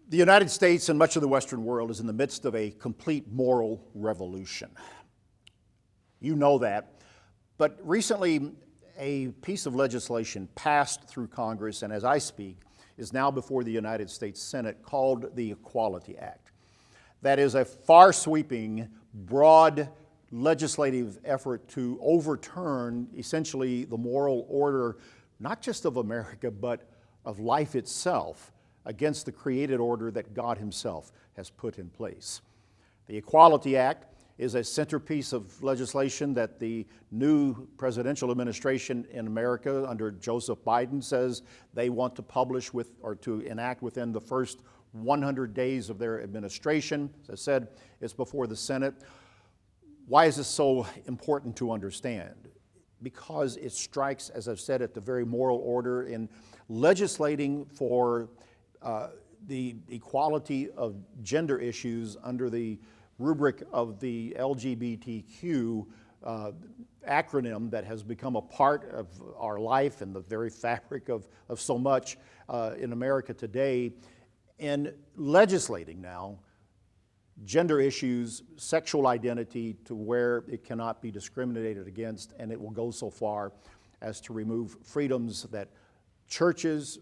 The United States and much of the Western world is in the midst of a complete moral revolution. You know that. But recently, a piece of legislation passed through Congress, and as I speak, is now before the United States Senate, called the Equality Act. That is a far-sweeping, broad legislative effort to overturn essentially the moral order, not just of America, but of life itself, against the created order that God Himself has put in place. The Equality Act is a centerpiece of legislation that the new presidential administration in America under Joseph Biden says they want to publish or to enact within the first 100 days of their administration. As I said, it's before the Senate. Why is this so important to understand? Because it strikes, as I've said, at the very moral order in legislating for the equality of gender issues under the rubric of the LGBTQ acronym that has become a part of our life and the very fabric of so much in America today. In legislating now gender issues, sexual identity, to where it cannot be discriminated against, and it will go so far as to remove freedoms that churches,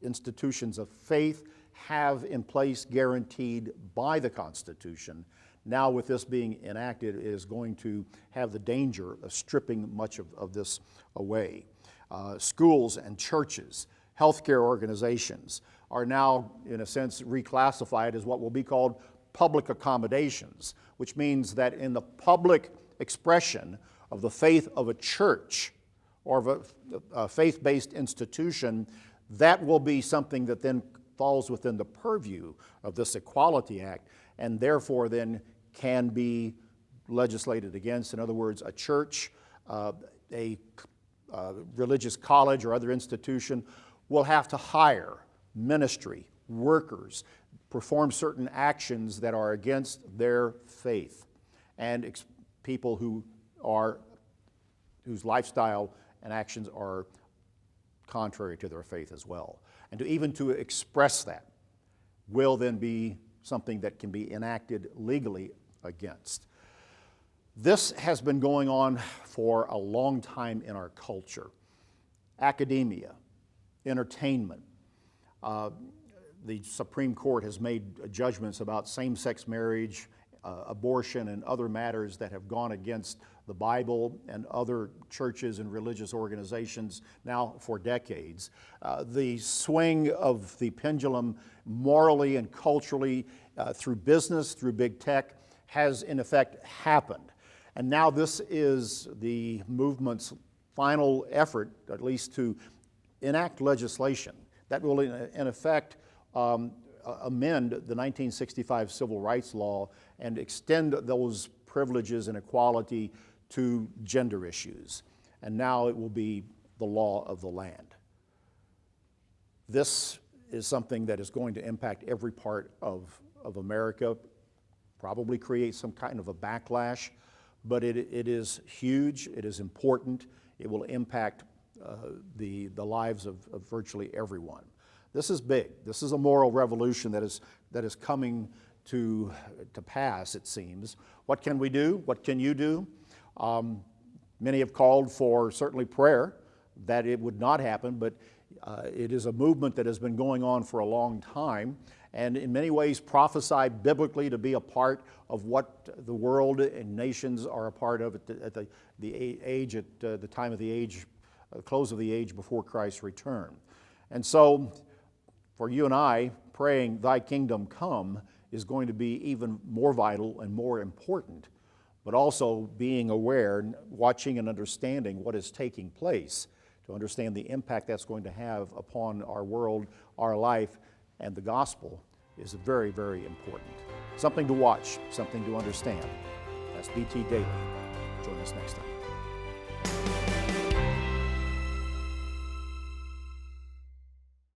institutions of faith have in place, guaranteed by the Constitution. Now, with this being enacted, it is going to have the danger of stripping much of this away. Schools and churches, healthcare organizations are now, in a sense, reclassified as what will be called public accommodations, which means that in the public expression of the faith of a church or of a faith-based institution, that will be something that then falls within the purview of this Equality Act and therefore then can be legislated against. In other words, a church, a religious college or other institution will have to hire ministry, workers, perform certain actions that are against their faith, and people whose lifestyle and actions are contrary to their faith as well. And even to express that will then be something that can be enacted legally against. This has been going on for a long time in our culture. Academia, entertainment, the Supreme Court has made judgments about same-sex marriage, abortion, and other matters that have gone against the Bible and other churches and religious organizations now for decades. The swing of the pendulum morally and culturally through business, through big tech, has in effect happened. And now this is the movement's final effort, at least to enact legislation that will in effect amend the 1965 Civil Rights Law and extend those privileges and equality to gender issues. And now it will be the law of the land. This is something that is going to impact every part of America, probably create some kind of a backlash, but it is huge, it is important, it will impact the lives of virtually everyone. This is big. This is a moral revolution that is coming to pass, it seems. What can we do? What can you do? Many have called for certainly prayer, that it would not happen, but it is a movement that has been going on for a long time and in many ways prophesied biblically to be a part of what the world and nations are a part of at the time of the age, close of the age before Christ's return. And so, for you and I, praying, "Thy kingdom come," is going to be even more vital and more important, but also being aware, watching and understanding what is taking place to understand the impact that's going to have upon our world, our life, and the gospel is very, very important. Something to watch, something to understand. That's BT Daily. Join us next time.